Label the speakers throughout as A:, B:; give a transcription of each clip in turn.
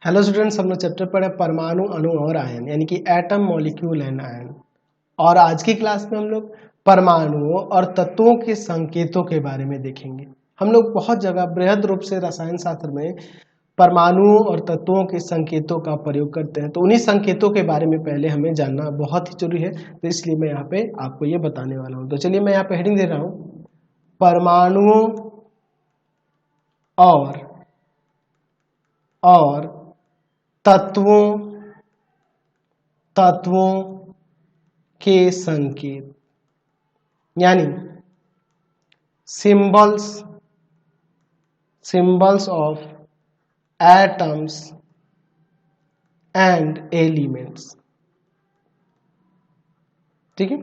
A: Hello students, हम लोग chapter पढ़े परमाणु, अणु और आयन, यानी कि एटम, मॉलिक्यूल एंड आयन। और आज की क्लास में हम लोग परमाणुओं और तत्वों के संकेतों के बारे में देखेंगे। हम लोग बहुत जगह बृहद रूप से रसायन शास्त्र में परमाणुओं और तत्वों के संकेतों का प्रयोग करते हैं, तो उन्हीं संकेतों के बारे में पहले हमें जानना बहुत ही जरूरी है। तो इसलिए मैं यहाँ पे आपको ये बताने वाला हूँ। तो चलिए मैं यहाँ पे हेडिंग दे रहा हूँ, परमाणुओं और तत्वों के संकेत, यानी symbols of atoms and elements. ठीक है,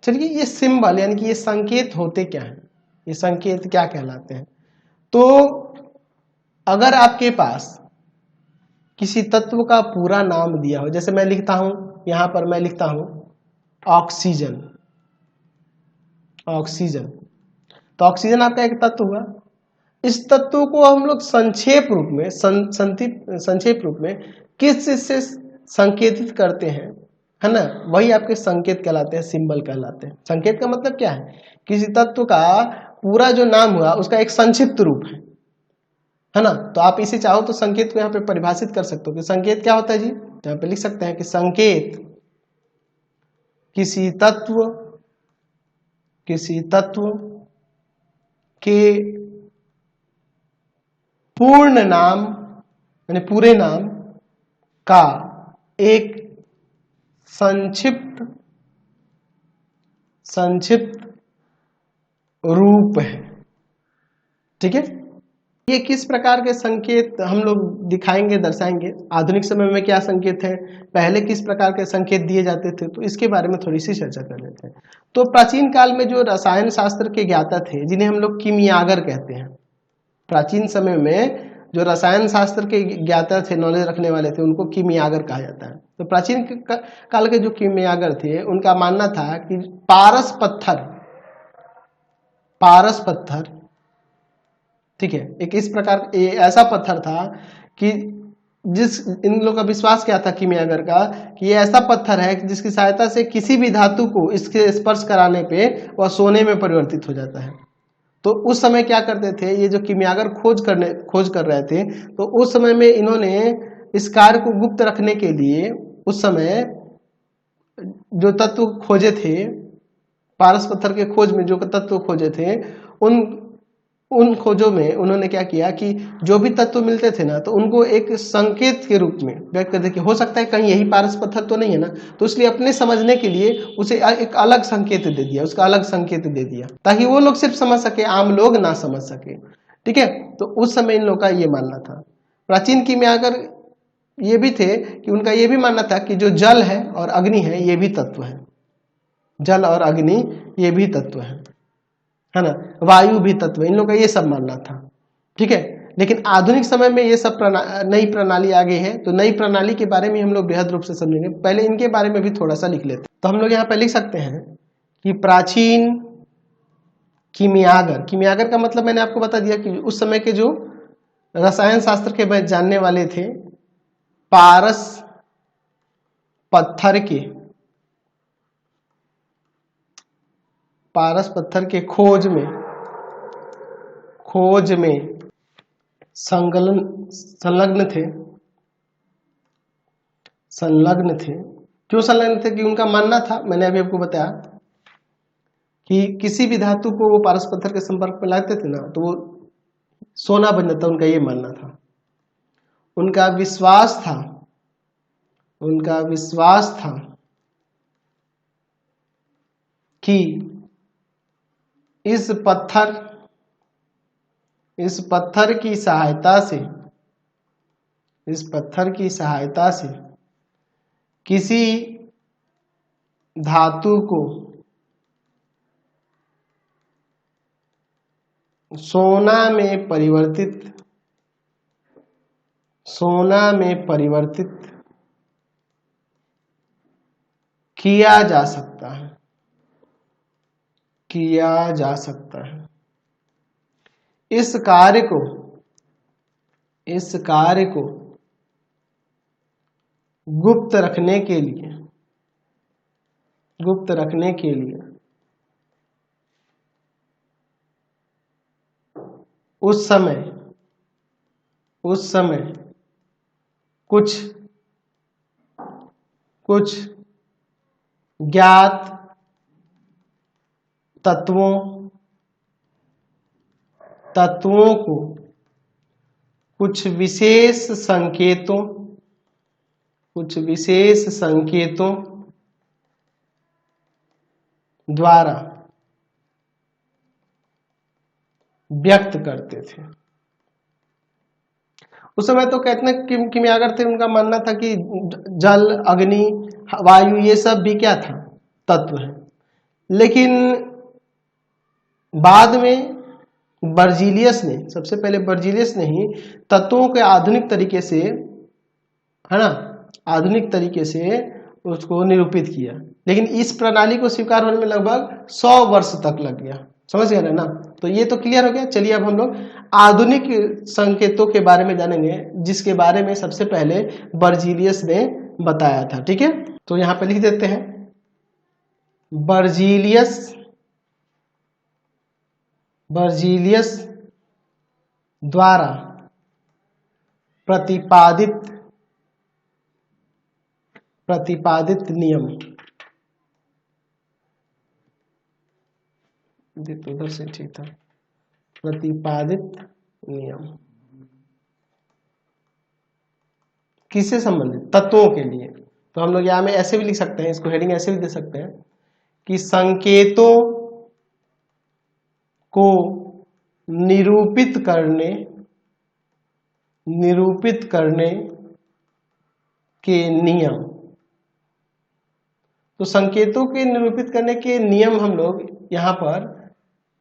A: चलिए ये सिंबल यानी कि ये संकेत होते क्या हैं, ये संकेत क्या कहलाते हैं। तो अगर आपके पास किसी तत्व का पूरा नाम दिया हो, जैसे मैं लिखता हूं, यहां पर मैं लिखता हूं ऑक्सीजन। तो ऑक्सीजन आपका एक तत्व हुआ। इस तत्व को हम लोग संक्षेप रूप में किस चीज से संकेतित करते हैं, है ना, वही आपके संकेत कहलाते हैं, सिंबल कहलाते हैं। संकेत का मतलब क्या है, किसी तत्व का पूरा जो नाम हुआ उसका एक संक्षिप्त रूप है ना। तो आप इसे चाहो तो संकेत को यहाँ पे परिभाषित कर सकते हो कि संकेत क्या होता है जी। तो यहाँ पे लिख सकते हैं कि संकेत किसी तत्व के पूर्ण नाम यानी पूरे नाम का एक संक्षिप्त रूप है। ठीक है, ये किस प्रकार के संकेत हम लोग दिखाएंगे, दर्शाएंगे। आधुनिक समय में क्या संकेत है, पहले किस प्रकार के संकेत दिए जाते थे, तो इसके बारे में थोड़ी सी चर्चा कर लेते हैं। तो प्राचीन काल में जो रसायन शास्त्र के ज्ञाता थे, जिन्हें हम लोग कीमियागर कहते हैं, प्राचीन समय में जो रसायन शास्त्र के ज्ञाता थे, नॉलेज रखने वाले थे, उनको कीमियागर कहा जाता है। तो प्राचीन काल के जो कीमियागर थे, उनका मानना था कि पारस पत्थर, ठीक है, एक इस प्रकार ऐसा पत्थर था कि इन लोगों का विश्वास क्या था कीमियागर का, कि ये ऐसा पत्थर है जिसकी सहायता से किसी भी धातु को इसके स्पर्श कराने पे वह सोने में परिवर्तित हो जाता है। तो उस समय क्या करते थे, ये जो कीमियागर खोज कर रहे थे, तो उस समय में इन्होंने इस कार्य को गुप्त रखने के लिए उस समय जो तत्व खोजे थे, पारस पत्थर के खोज में जो तत्व खोजे थे, उन खोजों में उन्होंने क्या किया कि जो भी तत्व मिलते थे ना, तो उनको एक संकेत के रूप में व्यक्त करते कि हो सकता है कहीं यही पारस पत्थर तो नहीं है ना। तो इसलिए अपने समझने के लिए उसे एक अलग संकेत दे दिया, उसका अलग संकेत दे दिया, ताकि वो लोग सिर्फ समझ सके, आम लोग ना समझ सके। ठीक है, तो उस समय इन लोग का ये मानना था। प्राचीन कीमियागर ये भी थे कि उनका ये भी मानना था कि जो जल है और अग्नि है, ये भी तत्व है। जल और अग्नि ये भी तत्व है ना, वायु भी तत्व, इन लोगों का ये सब मानना था। ठीक है, लेकिन आधुनिक समय में ये सब नई प्रणाली आ गई है। तो नई प्रणाली के बारे में हम लोग बेहद रूप से समझेंगे। पहले इनके बारे में भी थोड़ा सा लिख लेते हैं। तो हम लोग यहाँ पे लिख सकते हैं कि प्राचीन कीमियागर का मतलब मैंने आपको बता दिया कि उस समय के जो रसायन शास्त्र के जानने वाले थे, पारस पत्थर के खोज में संलग्न थे। क्यों संलग्न थे, कि उनका मानना था, मैंने अभी आपको बताया कि किसी भी धातु को वो पारस पत्थर के संपर्क में लाते थे ना, तो वो सोना बन जाता, उनका ये मानना था। उनका विश्वास था कि इस पत्थर की सहायता से किसी धातु को सोना में परिवर्तित किया जा सकता है। इस कार्य को गुप्त रखने के लिए, गुप्त रखने के लिए उस समय कुछ ज्ञात तत्वों को कुछ विशेष संकेतों द्वारा व्यक्त करते थे। उस समय तो कहते हैं किमियागर थे, उनका मानना था कि जल, अग्नि, वायु ये सब भी क्या था, तत्व है। लेकिन बाद में बर्जीलियस ने, सबसे पहले बर्जीलियस ने ही तत्वों के आधुनिक तरीके से, है ना, आधुनिक तरीके से उसको निरूपित किया। लेकिन इस प्रणाली को स्वीकार होने में लगभग 100 वर्ष तक लग गया। समझ गए ना? तो ये तो क्लियर हो गया। चलिए अब हम लोग आधुनिक संकेतों के बारे में जानेंगे, जिसके बारे में सबसे पहले बर्जीलियस ने बताया था। ठीक है, तो यहाँ पे लिख देते हैं, बर्जीलियस द्वारा प्रतिपादित नियम, उधर से ठीक था, प्रतिपादित नियम किससे संबंधित, तत्वों के लिए। तो हम लोग यहाँ में ऐसे भी लिख सकते हैं, इसको हेडिंग ऐसे भी दे सकते हैं कि संकेतों को निरूपित करने के नियम। तो संकेतों के निरूपित करने के नियम हम लोग यहाँ पर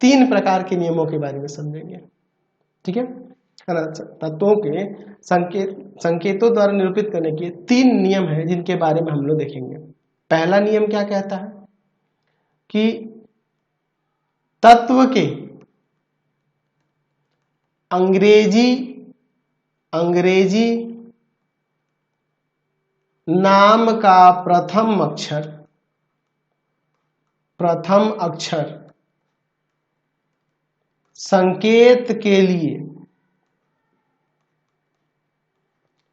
A: 3 प्रकार के नियमों के बारे में समझेंगे। ठीक है, तत्वों के संकेतों द्वारा निरूपित करने के 3 नियम हैं, जिनके बारे में हम लोग देखेंगे। पहला नियम क्या कहता है कि तत्व के अंग्रेजी नाम का प्रथम अक्षर संकेत के लिए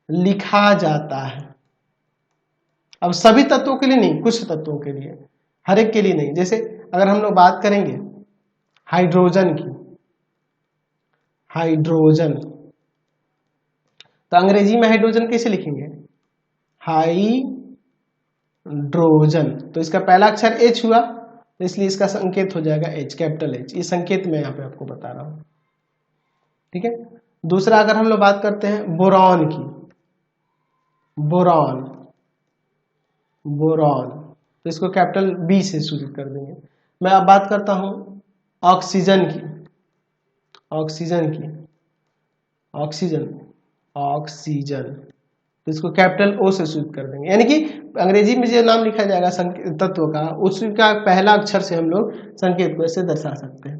A: लिखा जाता है। अब सभी तत्वों के लिए नहीं, कुछ तत्वों के लिए, हर एक के लिए नहीं। जैसे अगर हम लोग बात करेंगे हाइड्रोजन की, हाइड्रोजन, तो अंग्रेजी में हाइड्रोजन कैसे लिखेंगे, हाइड्रोजन। तो इसका पहला अक्षर H हुआ, तो इसलिए इसका संकेत हो जाएगा H, कैपिटल H। ये संकेत मैं यहाँ पे आपको बता रहा हूं। ठीक है, दूसरा अगर हम लोग बात करते हैं बोरॉन की, बोरॉन, तो इसको कैपिटल B से सूचित कर देंगे। मैं अब बात करता हूं ऑक्सीजन की, ऑक्सीजन, तो इसको कैपिटल O से सूचित कर देंगे। यानी कि अंग्रेजी में जो नाम लिखा जाएगा तत्व का, उसका पहला अक्षर से हम लोग संकेत को ऐसे दर्शा सकते हैं।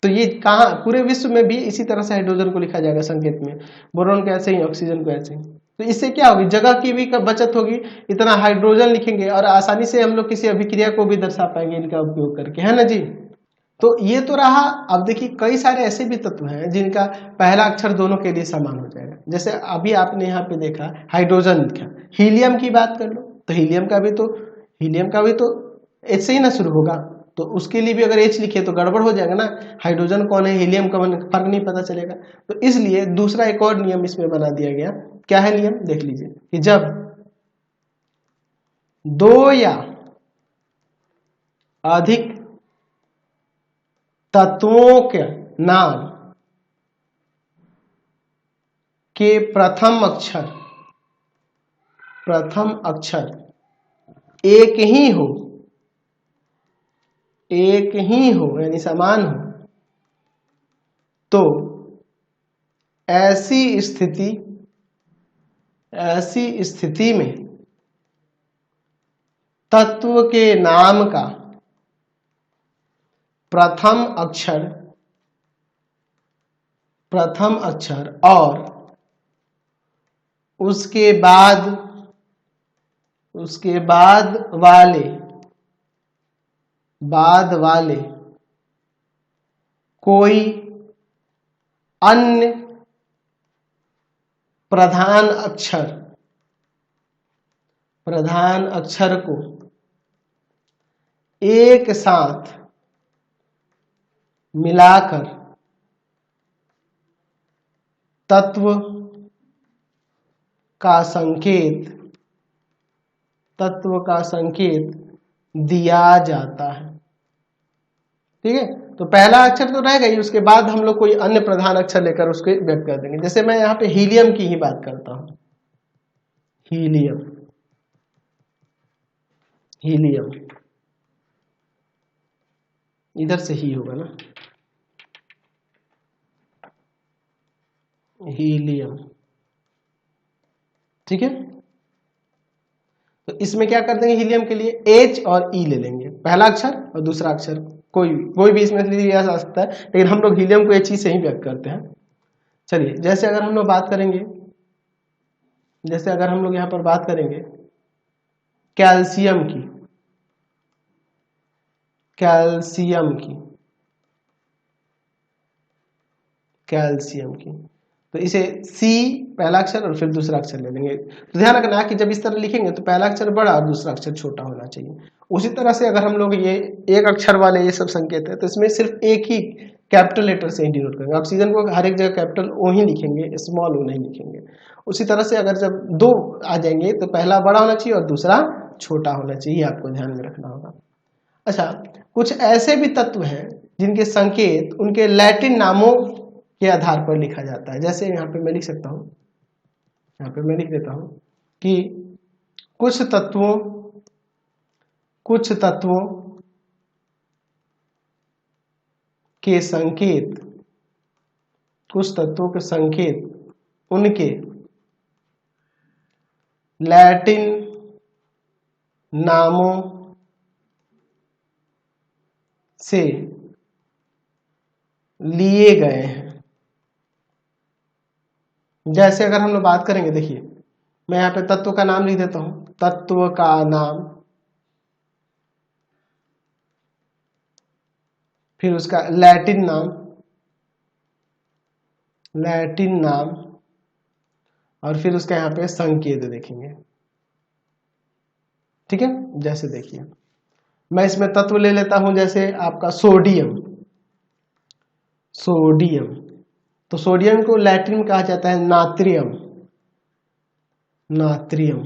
A: तो ये कहाँ, पूरे विश्व में भी इसी तरह से हाइड्रोजन को लिखा जाएगा संकेत में, बोरॉन को ऐसे ही, ऑक्सीजन को ऐसे ही। तो इससे क्या होगी, जगह की भी बचत होगी। इतना हाइड्रोजन लिखेंगे और आसानी से हम लोग किसी अभिक्रिया को भी दर्शा पाएंगे इनका उपयोग करके, है ना जी। तो ये तो रहा। अब देखिए कई सारे ऐसे भी तत्व हैं जिनका पहला अक्षर दोनों के लिए समान हो जाएगा। जैसे अभी आपने यहाँ पे देखा हाइड्रोजन लिखा, हीलियम की बात कर लो, तो हीलियम का भी तो H से ही ना शुरू होगा, तो उसके लिए भी अगर H लिखे तो गड़बड़ हो जाएगा ना। हाइड्रोजन कौन है, हीलियम कौन है, फर्क नहीं पता चलेगा। तो इसलिए दूसरा एक और नियम इसमें बना दिया गया। क्या है नियम, देख लीजिए कि जब 2 या अधिक तत्वों के नाम के प्रथम अक्षर एक ही हो यानी समान हो, तो ऐसी स्थिति में तत्व के नाम का प्रथम अक्षर और उसके बाद उसके बाद वाले कोई अन्य प्रधान अक्षर को एक साथ मिलाकर तत्व का संकेत दिया जाता है। ठीक है, तो पहला अक्षर तो रहेगा ही, उसके बाद हम लोग कोई अन्य प्रधान अक्षर लेकर उसको व्यक्त कर देंगे। जैसे मैं यहाँ पे हीलियम की ही बात करता हूं, हीलियम इधर से ही होगा ना, हीलियम। ठीक है, तो इसमें क्या कर देंगे, हीलियम के लिए H और E ले लेंगे, पहला अक्षर और दूसरा अक्षर कोई भी इसमें लिया जा सकता है, लेकिन हम लोग हीलियम को He से ही व्यक्त करते हैं। चलिए, जैसे अगर हम लोग बात करेंगे, जैसे अगर हम लोग यहाँ पर बात करेंगे कैल्शियम की, तो इसे C पहला अक्षर और फिर दूसरा अक्षर ले लेंगे। तो ध्यान रखना कि जब इस तरह लिखेंगे तो पहला अक्षर बड़ा और दूसरा अक्षर छोटा होना चाहिए। उसी तरह से अगर हम लोग ये एक अक्षर वाले ये सब संकेत है, तो इसमें सिर्फ एक ही कैपिटल लेटर से ही डिनोट करेंगे। ऑक्सीजन को हर एक जगह कैपिटल ओ ही लिखेंगे, स्मॉल ओ नहीं लिखेंगे। उसी तरह से अगर जब दो आ जाएंगे तो पहला बड़ा होना चाहिए और दूसरा छोटा होना चाहिए, आपको ध्यान में रखना होगा। अच्छा, कुछ ऐसे भी तत्व हैं जिनके संकेत उनके लैटिन नामों के आधार पर लिखा जाता है। जैसे यहाँ पे मैं लिख सकता हूँ, यहाँ पे मैं लिख देता हूँ कि कुछ तत्वों के संकेत उनके लैटिन नामों से लिए गए हैं। जैसे अगर हम लोग बात करेंगे, देखिए मैं यहाँ पे तत्व का नाम लिख देता हूं, तत्व का नाम, फिर उसका लैटिन नाम और फिर उसका यहाँ पे संकेत देखेंगे। ठीक है, जैसे देखिए मैं इसमें तत्व ले लेता हूं, जैसे आपका सोडियम, तो सोडियम को लैटिन में कहा जाता है नात्रियम, NaTrium।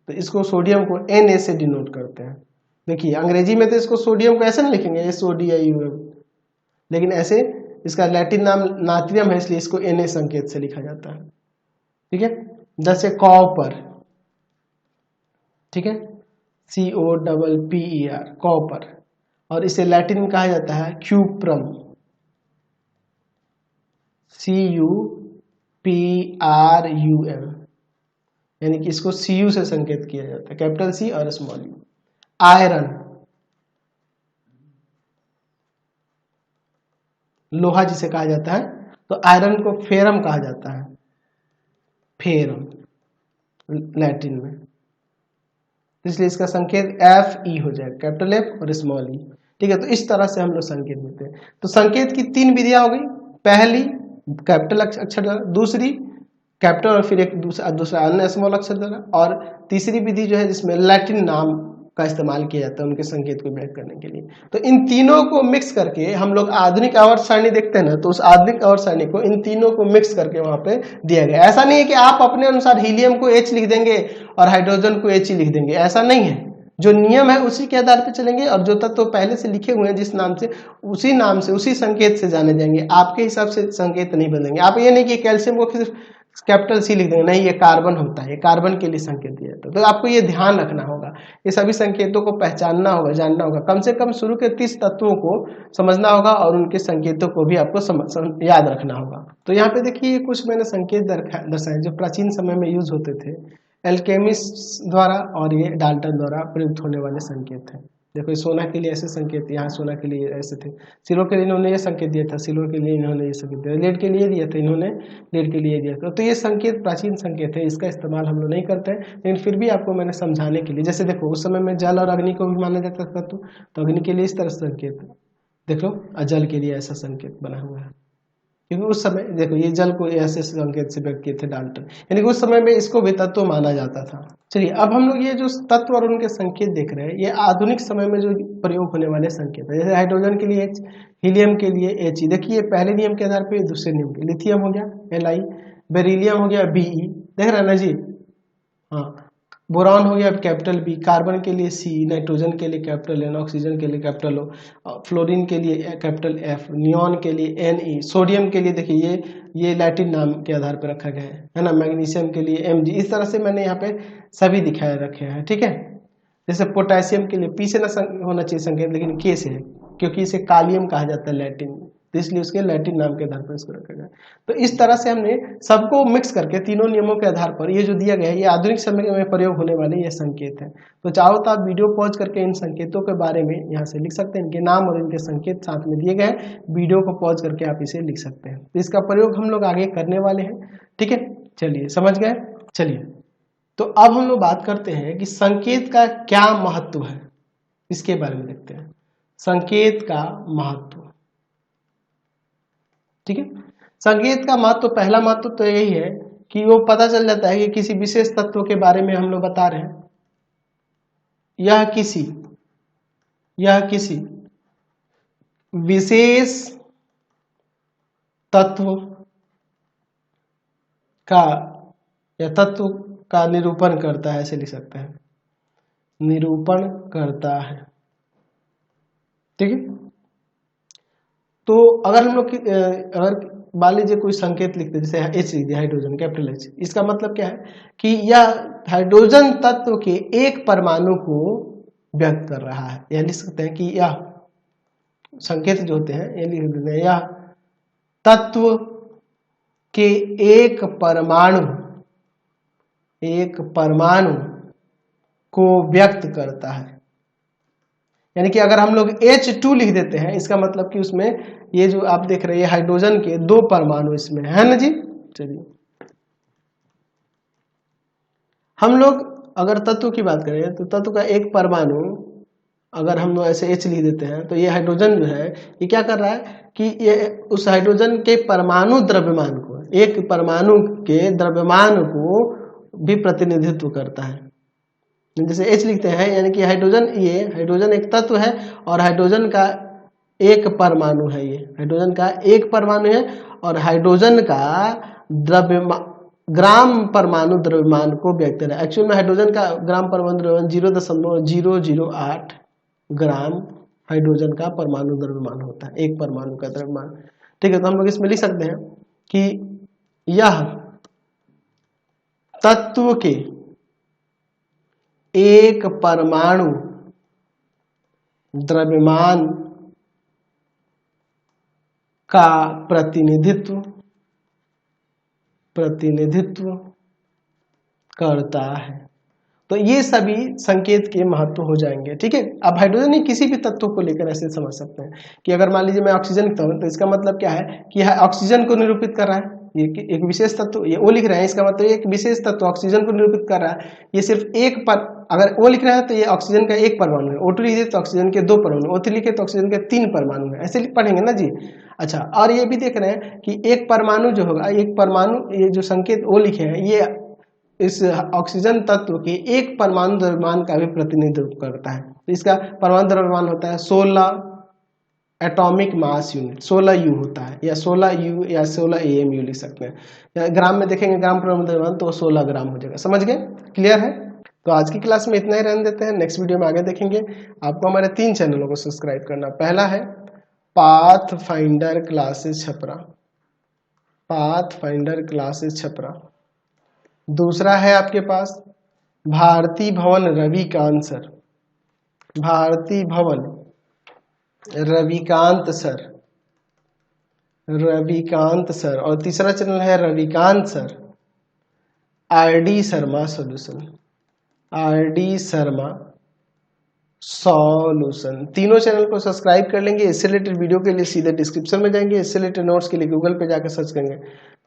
A: तो इसको सोडियम को Na से डिनोट करते हैं। देखिए अंग्रेजी में तो इसको सोडियम को ऐसे नहीं लिखेंगे SODIUM, लेकिन ऐसे इसका लैटिन नाम नात्रियम है, इसलिए इसको Na संकेत से लिखा जाता है। ठीक है, जैसे कॉपर, ठीक है, COPPER, कॉपर, और इसे लैटिन में कहा जाता है क्यूप्रम, CUPRUM, यानी कि इसको Cu से संकेत किया जाता है, कैपिटल C और स्मॉल u। आयरन, लोहा जिसे कहा जाता है, तो आयरन को फेरम कहा जाता है, फेरम लैटिन में, इसलिए इसका संकेत FE हो जाएगा, कैपिटल F और स्मॉल E। ठीक है, तो इस तरह से हम लोग संकेत देते हैं। तो संकेत की तीन विधियां हो गई, पहली कैपिटल अक्षर द्वारा, दूसरी कैपिटल और फिर एक दूसरा अन्य स्मॉल अक्षर द्वारा, और तीसरी विधि जो है जिसमें लैटिन नाम का इस्तेमाल किया जाता है उनके संकेत को व्यक्त करने के लिए। तो इन तीनों को मिक्स करके हम लोग आधुनिक आवर्त सारणी देखते हैं ना, तो उस आधुनिक आवर्त सारणी को इन तीनों को मिक्स करके वहां पे दिया गया। ऐसा नहीं है कि आप अपने अनुसार हीलियम को H लिख देंगे और हाइड्रोजन को He लिख देंगे, ऐसा नहीं है। जो नियम है उसी के आधार पर चलेंगे, और जो तत्व पहले से लिखे हुए हैं जिस नाम से, उसी संकेत से जाने जाएंगे, आपके हिसाब से संकेत नहीं बदलेंगे। आप ये नहीं कि कैल्शियम को सिर्फ कैपिटल C लिख देंगे, नहीं, ये कार्बन होता है, ये कार्बन के लिए संकेत दिया जाता है। तो आपको ये ध्यान रखना होगा, ये सभी संकेतों को पहचानना होगा, जानना होगा, कम से कम शुरू के 30 तत्वों को समझना होगा और उनके संकेतों को भी आपको याद रखना होगा। तो यहाँ पे देखिए कुछ मैंने संकेत दर्शाए जो प्राचीन समय में यूज होते थे एल्केमिस्ट द्वारा, और ये डाल्टन द्वारा प्रयुक्त होने वाले संकेत हैं। देखो सोना के लिए ऐसे संकेत, यहाँ सोना के लिए ऐसे थे, सिल्वर के लिए इन्होंने ये संकेत दिया था, सिल्वर के लिए इन्होंने ये संकेत दिया, लेड के लिए दिया था इन्होंने, लेड के लिए दिया था। तो ये संकेत प्राचीन संकेत है, इसका इस्तेमाल हम लोग नहीं करते हैं, लेकिन फिर भी आपको मैंने समझाने के लिए, जैसे देखो उस समय में जल और अग्नि को भी माना जाता था, तो अग्नि के लिए इस तरह संकेत देख लो, जल के लिए ऐसा संकेत बना हुआ है, क्योंकि उस समय देखो ये जल को ऐसे संकेत से व्यक्त किए थे डाल्टन, यानी कि उस समय में इसको भी तत्व माना जाता था। चलिए अब हम लोग ये जो तत्व और उनके संकेत देख रहे हैं, ये आधुनिक समय में जो प्रयोग होने वाले संकेत है, जैसे हाइड्रोजन के लिए H, हीलियम के लिए He। देखिए पहले नियम के आधार पर दूसरे नियम के, लिथियम हो गया Li, बेरिलियम हो गया Be, देख रहे हैं ना जी, हाँ, बोरॉन हो गया कैपिटल बी, कार्बन के लिए सी, नाइट्रोजन के लिए कैपिटल एन, ऑक्सीजन के लिए कैपिटल ओ, फ्लोरीन के लिए कैपिटल एफ, नियॉन के लिए एन ई, सोडियम के लिए देखिए ये लैटिन नाम के आधार पर रखा गया है ना, मैग्नीशियम के लिए एम जी। इस तरह से मैंने यहाँ पे सभी दिखाए रखे हैं, ठीक है। जैसे पोटेशियम के लिए पी से ना होना चाहिए संकेत, लेकिन के से है, क्योंकि इसे कालियम कहा जाता है लैटिन में, तो इसलिए उसके लैटिन नाम के आधार पर इसको रखा गया। तो इस तरह से हमने सबको मिक्स करके तीनों नियमों के आधार पर ये जो दिया गया है, ये आधुनिक समय में प्रयोग होने वाले ये संकेत है। तो चाहो तो आप वीडियो पॉज करके इन संकेतों के बारे में यहाँ से लिख सकते हैं, इनके नाम और इनके संकेत साथ में दिए गए हैं, वीडियो को पॉज करके आप इसे लिख सकते हैं। तो इसका प्रयोग हम लोग आगे करने वाले हैं, ठीक है। चलिए समझ गए। चलिए तो अब हम लोग बात करते हैं कि संकेत का क्या महत्व है, इसके बारे में देखते हैं। संकेत का महत्व, ठीक है। संकेत का महत्व, पहला महत्व तो यही है कि वो पता चल जाता है कि किसी विशेष तत्व के बारे में हम लोग बता रहे हैं, यह किसी विशेष तत्व का या तत्व का निरूपण करता है, ऐसे लिख सकते हैं, निरूपण करता है, ठीक है। तो अगर हम लोग अगर मान लीजिए कोई संकेत लिखते हैं, जैसे H लिख दिया, हाइड्रोजन कैपिटल H, इसका मतलब क्या है कि यह हाइड्रोजन तत्व के एक परमाणु को व्यक्त कर रहा है, यह लिख सकते हैं कि यह संकेत जो होते हैं ये लिख देते हैं, यह तत्व के एक परमाणु को व्यक्त करता है। यानी कि अगर हम लोग H2 लिख देते हैं, इसका मतलब कि उसमें ये जो आप देख रहे हैं हाइड्रोजन के 2 परमाणु इसमें है ना जी। चलिए हम लोग अगर तत्व की बात करें तो तत्व का एक परमाणु अगर हम लोग ऐसे H लिख देते हैं, तो ये हाइड्रोजन जो है ये क्या कर रहा है कि ये उस हाइड्रोजन के परमाणु द्रव्यमान को, एक परमाणु के द्रव्यमान को भी प्रतिनिधित्व करता है। जैसे H लिखते हैं, यानी कि हाइड्रोजन, ये हाइड्रोजन एक तत्व है और हाइड्रोजन का एक परमाणु है, ये हाइड्रोजन का एक परमाणु है और हाइड्रोजन का ग्राम परमाणु द्रव्यमान को व्यक्त कर रहा है। एक्चुअल में हाइड्रोजन का ग्राम परमाणु द्रव्यमान 0.008 ग्राम हाइड्रोजन का परमाणु द्रव्यमान होता है, एक परमाणु का द्रव्यमान, ठीक है। तो हम लोग इसमें लिख सकते हैं कि यह तत्व के एक परमाणु द्रव्यमान का प्रतिनिधित्व करता है। तो ये सभी संकेत के महत्व हो जाएंगे, ठीक है। अब हाइड्रोजन ही किसी भी तत्व को लेकर ऐसे समझ सकते हैं कि अगर मान लीजिए मैं ऑक्सीजन लिखता हूं, तो इसका मतलब क्या है कि यह ऑक्सीजन को निरूपित कर रहा है, ये एक विशेष तत्व, ये O लिख रहे हैं, इसका मतलब एक विशेष तत्व ऑक्सीजन को निरूपित कर रहा है। ये सिर्फ एक पर, अगर O लिख रहे हैं तो ये ऑक्सीजन का एक परमाणु है, O2 लिखे तो ऑक्सीजन के 2 परमाणु, O3 लिखे तो ऑक्सीजन के 3 परमाणु है, ऐसे पढ़ेंगे ना जी। अच्छा, और ये भी देख रहे हैं कि एक परमाणु जो होगा, एक परमाणु, ये जो संकेत O लिखे हैं, ये इस ऑक्सीजन तत्व के एक परमाणु द्रव्यमान का भी प्रतिनिधित्व करता है। तो इसका परमाणु द्रव्यमान होता है 16 एटॉमिक मास यूनिट, 16 U होता है, या 16 U या 16 AMU लिख सकते हैं, या ग्राम में देखेंगे ग्राम परमाणु द्रव्यमान तो 16 ग्राम हो जाएगा। समझ गए, क्लियर है। तो आज की क्लास में इतना ही रहने देते हैं, नेक्स्ट वीडियो में आगे देखेंगे। आपको हमारे 3 चैनलों को सब्सक्राइब करना, पहला है path finder classes Chhapra, path finder classes Chhapra, दूसरा है आपके पास भारती भवन रविकांत सर, भारती भवन रविकांत सर, रविकांत सर, और तीसरा चैनल है Ravikant sir RD Sharma solution, RD Sharma solution. तीनों चैनल को सब्सक्राइब कर लेंगे। इससे रिलेटेड वीडियो के लिए सीधे डिस्क्रिप्शन में जाएंगे, इससे रिलेटेड नोट्स के लिए गूगल पे जाकर सर्च करेंगे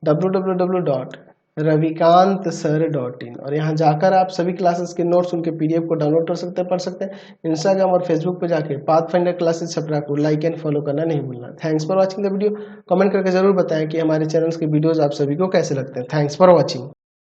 A: www.ravikantsir.in और यहाँ जाकर आप सभी क्लासेस के नोट्स उनके पीडीएफ को डाउनलोड कर सकते हैं, पढ़ सकते हैं। इंस्टाग्राम और फेसबुक पे जाके पाथफाइंडर क्लासेस छपरा को लाइक एंड फॉलो करना नहीं भूलना। Thanks for watching the video. Comment करके जरूर बताएं कि हमारे चैनल्स के वीडियोज आप सभी को कैसे लगते हैं। Thanks for watching.